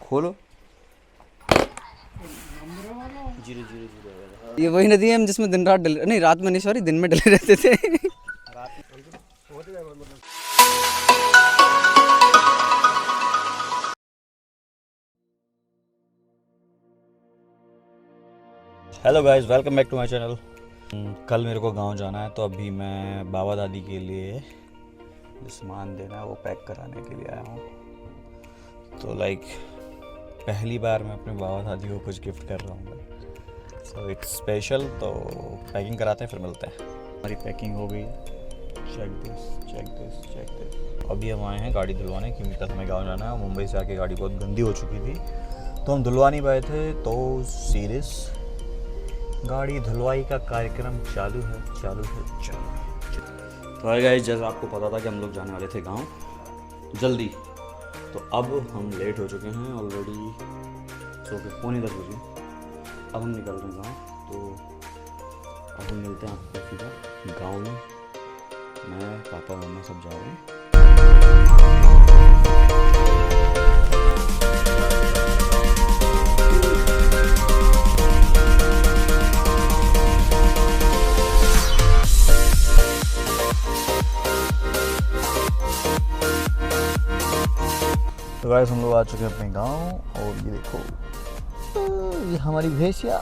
खोलो। 000। ये वही नदी है जिसमें दिन रात डले, नहीं रात में नहीं, सॉरी दिन में डले रहते थे। Hello guys, welcome back to my channel. कल मेरे को गांव जाना है, तो अभी मैं बाबा दादी के लिए जो सामान देना है वो पैक कराने के लिए आया हूँ। तो पहली बार मैं अपने बाबा दादी को कुछ गिफ्ट कर रहा हूँ, सो इट्स स्पेशल। तो पैकिंग कराते हैं, फिर मिलते हैं। हमारी पैकिंग हो गई है। Check this, check this, check this. अभी हम आए हैं गाड़ी धुलवाने, क्योंकि कल हमें गाँव जाना है। मुंबई से आके गाड़ी बहुत गंदी हो चुकी थी, तो हम धुलवा नहीं पाए थे। तो सीरियस गाड़ी धुलवाई का कार्यक्रम चालू है। तो हाय गाइस, जैसा आपको पता था कि हम लोग जाने वाले थे गांव जल्दी, तो अब हम लेट हो चुके हैं ऑलरेडी। सो के 9:45 बजे अब हम निकल रहे हैं गाँव। तो अब हम मिलते हैं आपको सीधा गाँव में। मैं, पापा, मम्मा सब जा रहे हैं। तो गाइस, हम लोग आ चुके हैं अपने गांव, और ये देखो, ये हमारी भैंसिया।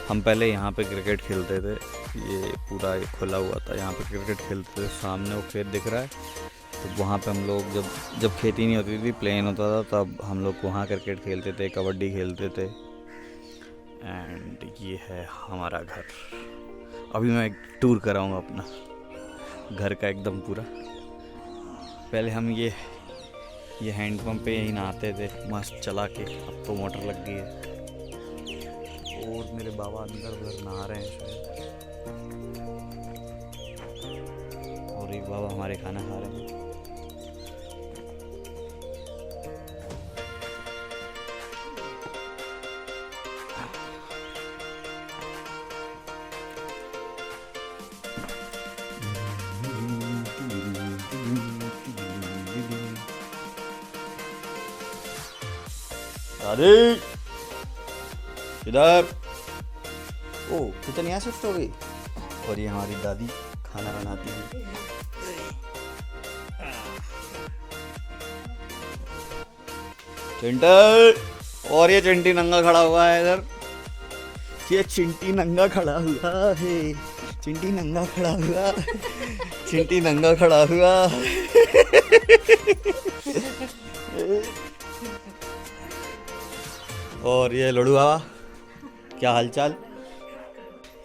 हम पहले यहाँ पे क्रिकेट खेलते थे। ये पूरा खुला हुआ था, यहाँ पे क्रिकेट खेलते थे। सामने वो खेत दिख रहा है, तो वहाँ पे हम लोग जब खेती नहीं होती थी, प्लेन होता था, तब हम लोग वहाँ क्रिकेट खेलते थे, कबड्डी खेलते थे। एंड ये है हमारा घर। अभी मैं एक टूर कराऊंगा अपना घर का एकदम पूरा। पहले हम ये हैंडपम्प पे यहीं नहाते थे मस्त चला के, अब तो मोटर लग गई है। और मेरे बाबा अंदर उधर नहा रहे हैं शायद, और एक बाबा हमारे खाना खा रहे हैं। दादी इधर। ओ, किचन यहाँ शिफ्ट हो गई, और ये हमारी दादी खाना बनाती है। चिंटल, और ये चिंटी नंगा खड़ा हुआ है इधर। ये चिंटी नंगा खड़ा हुआ है, चिंटी नंगा खड़ा हुआ, चिंटी नंगा खड़ा हुआ। और ये लड़ू बाबा, क्या हालचाल।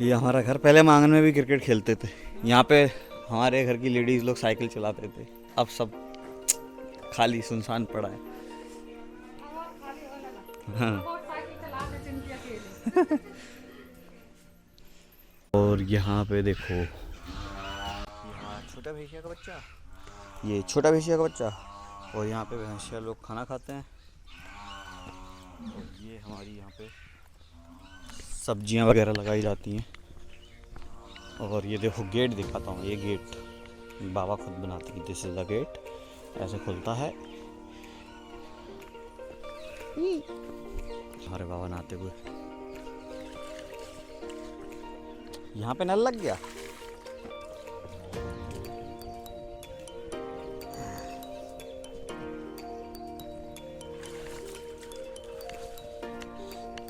ये हमारा घर। पहले हम आंगन में भी क्रिकेट खेलते थे। यहाँ पे हमारे घर की लेडीज लोग साइकिल चलाते थे, अब सब खाली सुनसान पड़ा है। हाँ। और यहाँ पे देखो, यहाँ छोटा भैंसिया का बच्चा, ये छोटा भैंसिया का बच्चा, और यहाँ पे भैंसिया लोग खाना खाते हैं। और ये हमारी यहाँ पे सब्जियाँ वगैरह लगाई जाती हैं। और ये देखो गेट दिखाता हूँ, ये गेट बाबा खुद बनाते हैं। दिस इज द गेट, ऐसे खुलता है। हमारे बाबा नहाते हुए। यहाँ पे नल लग गया।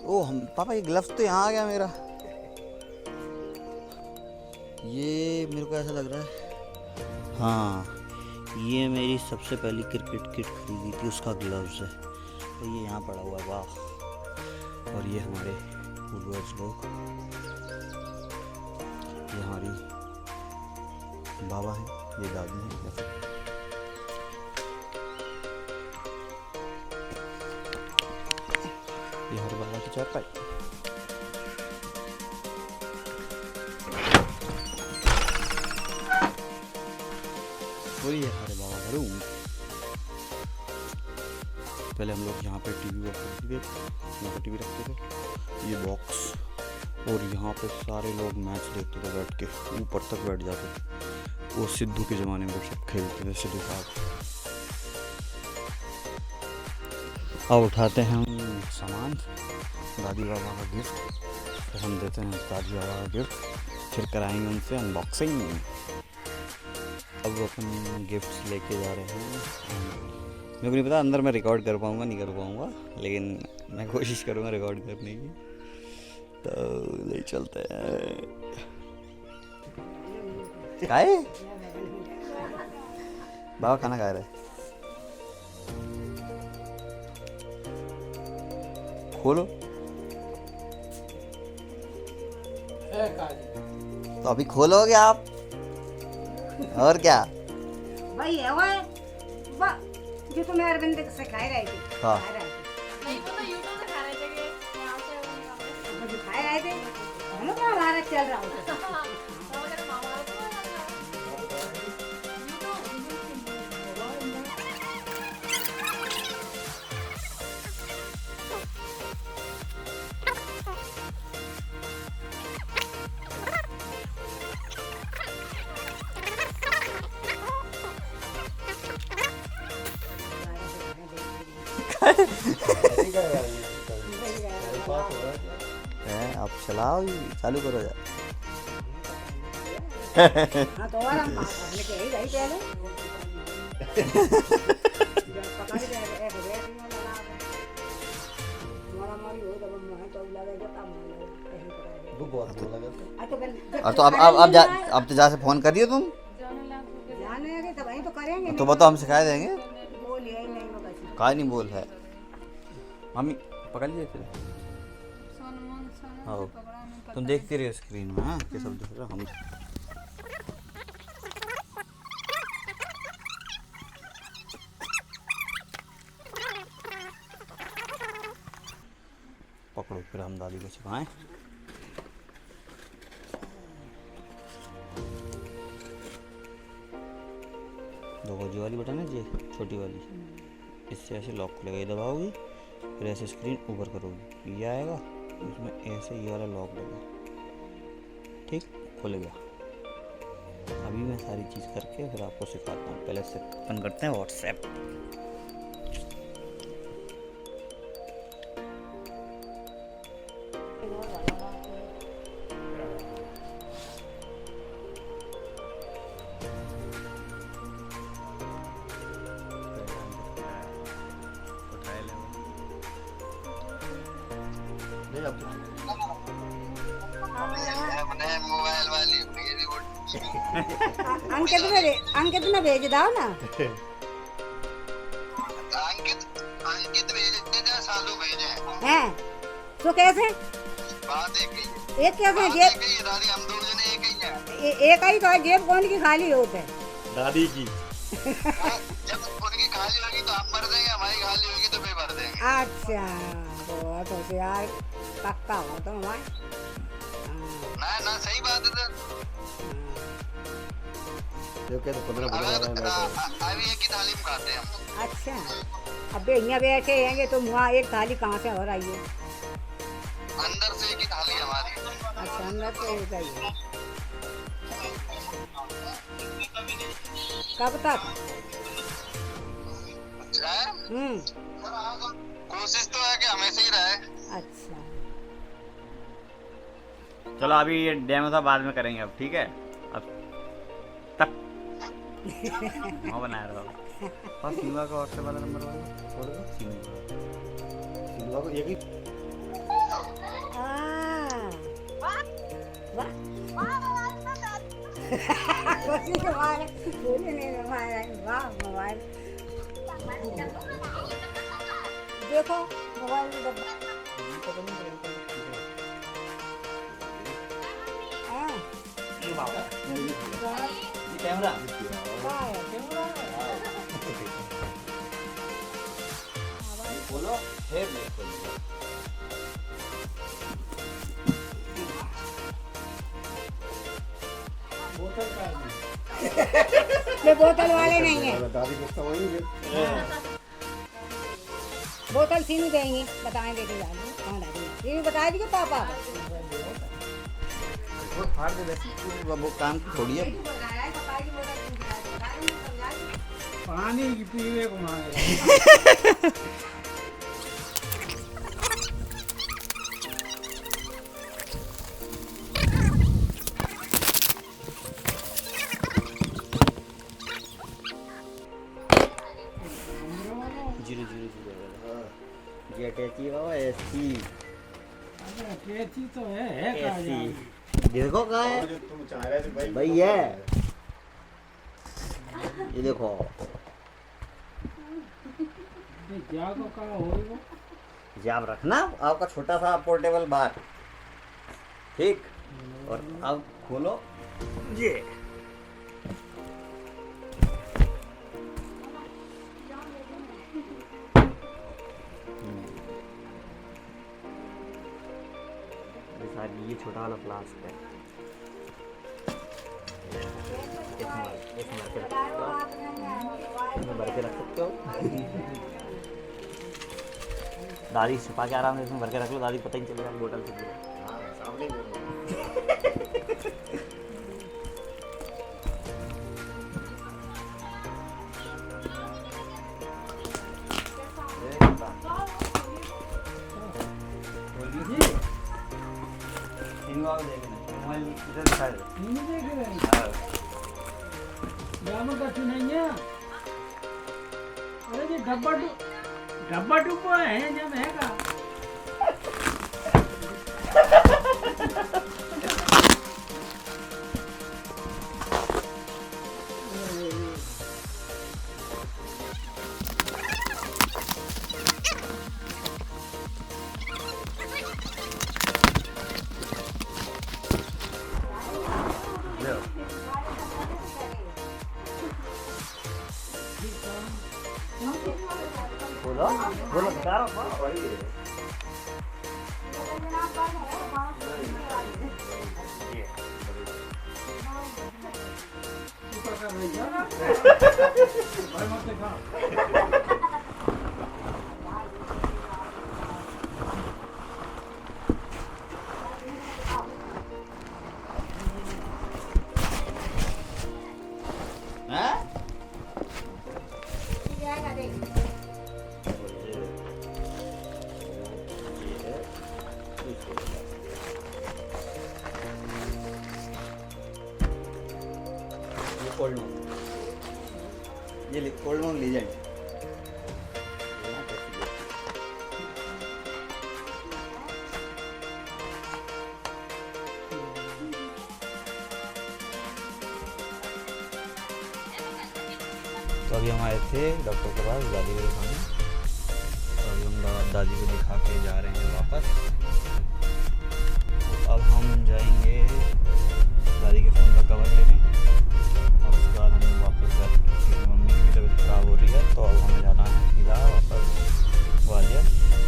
ओ हम पापा, ये ग्लव्स तो यहाँ आ गया मेरा। ये मेरे को ऐसा लग रहा है, हाँ, ये मेरी सबसे पहली क्रिकेट किट खरीदी थी, उसका ग्लव्स है। तो ये यहाँ पड़ा हुआ है, वाह। और ये हमारे पूर्वज लोग, ये हमारी बाबा हैं, ये दादी हैं। ये हमारे बाबा की चारपाई। और ये हमारे बाबा का रूम। पहले हम लोग यहाँ पे टीवी रखते थे, यहाँ पे टीवी रखते थे। ये बॉक्स और यहाँ पे सारे लोग मैच देखते थे बैठ के, ऊपर तक बैठ जाते थे। वो सिद्धू के ज़माने में सब खेलते थे, सिद्धू साहब। अब उठाते हैं हम सामान, दादी बाबा का गिफ्ट, तो हम देते हैं दादी बाबा का गिफ्ट, फिर कराएंगे उनसे अनबॉक्सिंग। अब अपन गिफ्ट्स लेके जा रहे हैं। मेरे को नहीं पता अंदर मैं रिकॉर्ड कर पाऊँगा नहीं कर पाऊँगा, लेकिन मैं कोशिश करूँगा रिकॉर्ड करने की। तो ले चलते हैं। खाए बाबा खाना खा रहे, खोलो। तो अभी खोलोगे आप और क्या भाई है वो जो तुम्हें अरविंद सिखाए रहे थे। हाँ। नहीं तो यूट्यूब से खा रहे थे कि यहाँ से दिखाए रहे थे, हम लोग महाभारत चल रहा होता। आप चलाओ, चालू करो यार। हाँ तो और हम लेके यही रही पहले पकड़ के एक रेट में लगा हमारा मारी हो तब मैं तो लगेगा काम लगेगा वो बहुत लगा तो अब तो जा से फोन कर दियो तुम, जाने आगे तब वहीं तो करेंगे। तो बताओ हम सिखा देंगे। बोल यही नहीं होगा का नहीं बोल है मम्मी, पकड़ लीजिए फिर। हाँ तुम देखते रहिए स्क्रीन में। हाँ ये सब देख रहे हम। पकड़ो फिर हम दादी को सिखाएं। दो गोजी वाली बटन है जी, छोटी वाली, इससे ऐसे लॉक खुलेगा, ये दबाओगी फिर ऐसे स्क्रीन ऊपर करोगी, ये आएगा, इसमें ऐसे ये वाला लॉक लगा, ठीक खुल गया। अभी मैं सारी चीज़ करके फिर आपको सिखाता हूँ। पहले से ओपन करते हैं व्हाट्सएप। मोबाइल वाली अंकित में भेज दाओ ना। अंकित भेजे जा, सालू भेजे हैं तो कैसे बात एक एक कैसे ही जेब दादी, हम दो जने एक ही है। एक ही तो है, जेब कौन की खाली होते है दादी की। जब उनकी खाली होगी तो हम भर देंगे, हमारी खाली होगी तो मैं भर देंगे। अच्छा बहुत होशियार पक्का हो तो हमारे। ना सही बात है सर। तो 15 अभी एक ही थाली में खाते हैं हम। अच्छा अब यहाँ बैठे हैंगे तो वहाँ एक थाली कहाँ से हो रही है? अंदर से एक ही थाली हमारी। अच्छा अंदर से एक ही है। कब तक? कोशिश तो है कि हमेशा ही रहे। अच्छा चलो अभी ये डेमो था, बाद में करेंगे अब, ठीक है? अब तक वहाँ बनाया रहा और सिल्वा का व्हाट्सएप वाला नंबर छोड़ दो। सिल्वा को एक ही देखो मोबाइल कैमरा बोलो फिर बोतल वाले नहीं है, बोतल सीनी देंगे, बताएंगे कि दादी हाँ दादी ये भी बता दी पापा। फाड़ दे वैसे वो काम की थोड़ी है। पानी की पीवे को मांगे। जीरो जीरो जीरो ये कैची बाबा ऐसी अरे कैची तो है कहाँ ऐसी जाए? देखो कहाँ है भाई है ये देखो ये जागो कहाँ होएगा? जाम रखना आपका छोटा सा पोर्टेबल बार ठीक और अब खोलो ये ये छोटा वाला फ्लास्क है इसमें भर के रख सकते हो दादी छुपा के आराम से इसमें भर के रख लो दादी पता ही नहीं चलेगा बोतल से नहीं देख रहे हैं। जामो कछु नहीं है। अरे ये डब्बा डुब्बा है जब है का? बोलो बोलो बता रहा हूँ वही है ऊपर का भैया। भाई मत देखा। कोल्ड ये कोल्ड मोन लीजेंड तो अभी हम आए थे डॉक्टर के पास दादी को दिखाने तो अभी हम दादी को दिखा के जा रहे हैं वापस तो अब हम जाएंगे दादी के फ़ोन का कवर लेने और उसके बाद हम वापस घर क्योंकि मम्मी की भी तबीयत ख़राब हो रही है तो अब हमें जाना है सीधा वापस ग्वालियर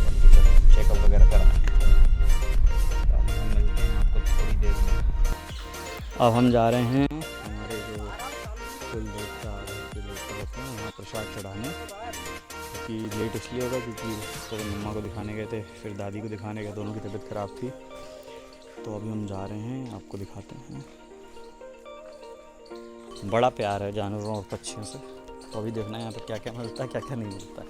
उनकी चेकअप वगैरह कराने तो अभी हम मिलते हैं आपको थोड़ी देर में। अब हम जा रहे हैं हमारे जो कुल देवता होते हैं वहाँ प्रसाद चढ़ाने क्योंकि लेट इसलिए होगा क्योंकि तो मम्मा को दिखाने गए थे फिर दादी को दिखाने गए दोनों की तबीयत ख़राब थी तो अभी हम जा रहे हैं आपको दिखाते हैं। बड़ा प्यार है जानवरों और पक्षियों से तो अभी देखना है यहाँ पे क्या क्या मिलता है क्या क्या नहीं मिलता है।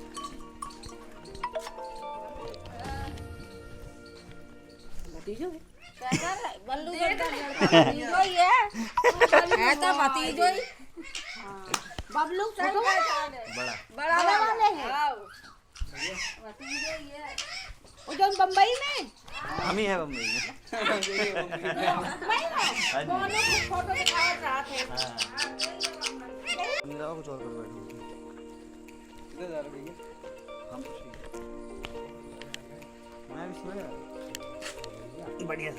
बल्लू भतीजो ही है तो भतीजो ही बबलू बड़ा वाले हैं भतीजो ही है वो जो बम्बई में हम ही है बम्बई में दोनों को फोटो दिखावा चाहते हैं कुछ और कर बैठो किधर जा रहे भैया हम मैं भी सोया बढ़िया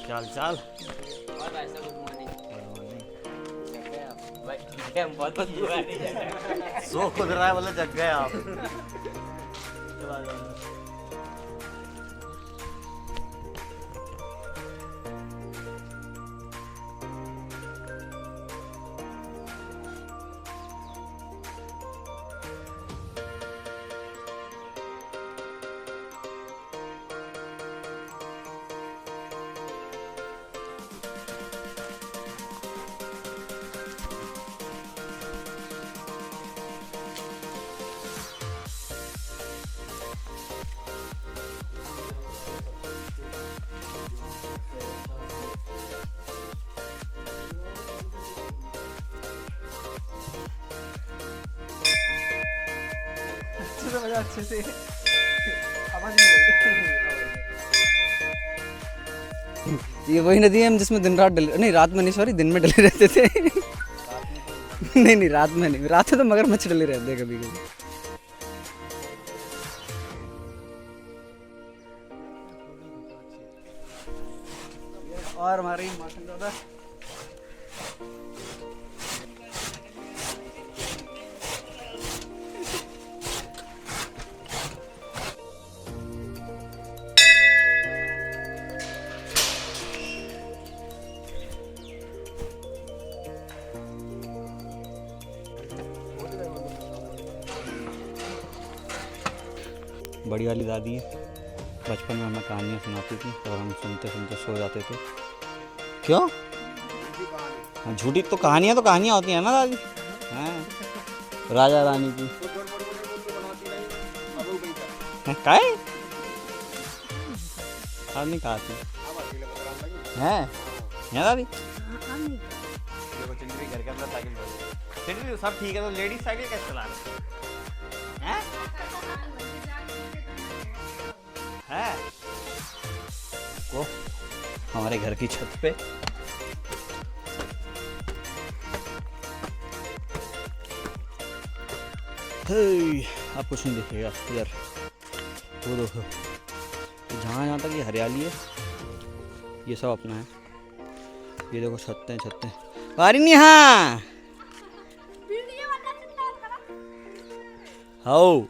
चाल चाल बहुत सो खुद रहा है बोले जग गए आप से बजा अच्छे से, आवाज नहीं ये वही नदी है जिसमें दिन रात डले, नहीं रात में नहीं, सॉरी दिन में डले रहते थे। नहीं नहीं रात में नहीं, रात में तो मगरमच्छ डले रहते कभी कभी। और हमारी माशाल्लाह बड़ी वाली दादी है, बचपन में हमें कहानियाँ सुनाती थी और हम सुनते सुनते सो जाते थे। क्यों? हाँ, झूठी तो कहानियाँ होती हैं ना दादी। हाँ, राजा रानी की काय नहीं कहाती है दादी। घर के अंदर साइकिल सब ठीक है, तो लेडीज साइकिल कैसे चला रहे हैं? है वो हमारे घर की छत पे आप कुछ नहीं दिखेगा इधर, वो देखो जहाँ तक ये हरियाली है ये सब अपना है। ये देखो छतें बारी नहीं। हाँ हाउ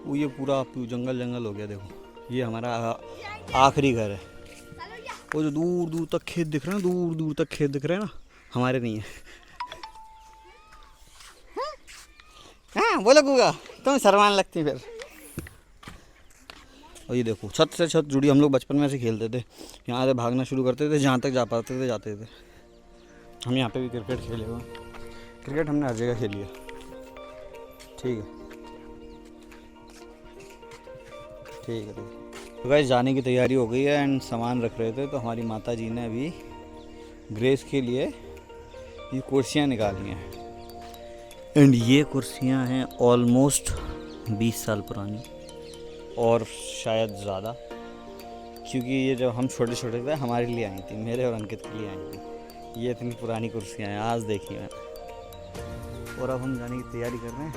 वो ये पूरा जंगल हो गया। देखो ये हमारा आखिरी घर है। वो जो दूर दूर तक खेत दिख रहे हैं, दूर तक खेत दिख रहे हैं ना, हमारे नहीं है। हाँ बोलो गुगा, तुम शर्मान लगती फिर। और ये देखो छत से छत जुड़ी, हम लोग बचपन में ऐसे खेलते थे, यहाँ से भागना शुरू करते थे, जहाँ तक जा पाते थे जाते थे। हम यहाँ पे भी क्रिकेट खेले हुए, क्रिकेट हमने हर जगह खेली है। ठीक है तो गाइस जाने की तैयारी हो गई है एंड सामान रख रहे थे, तो हमारी माता जी ने अभी ग्रेस के लिए ये कुर्सियाँ निकाली हैं। एंड ये कुर्सियाँ हैं ऑलमोस्ट 20 साल पुरानी और शायद ज़्यादा, क्योंकि ये जब हम छोटे छोटे थे हमारे लिए आई थी, मेरे और अंकित के लिए आई थी। ये इतनी पुरानी कुर्सियाँ हैं, आज देखी मैंने। और अब हम जाने की तैयारी कर रहे हैं।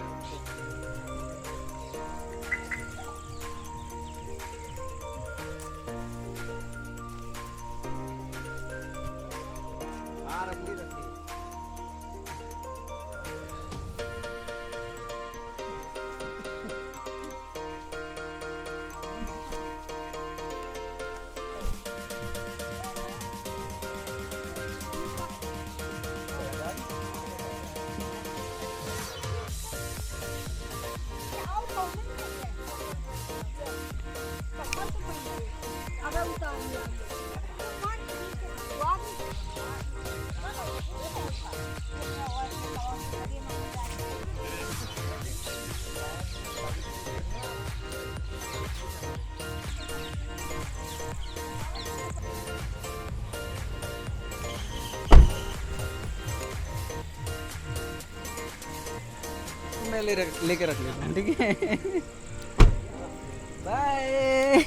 मैं लेके रख लेता हूँ, ठीक है। बाय।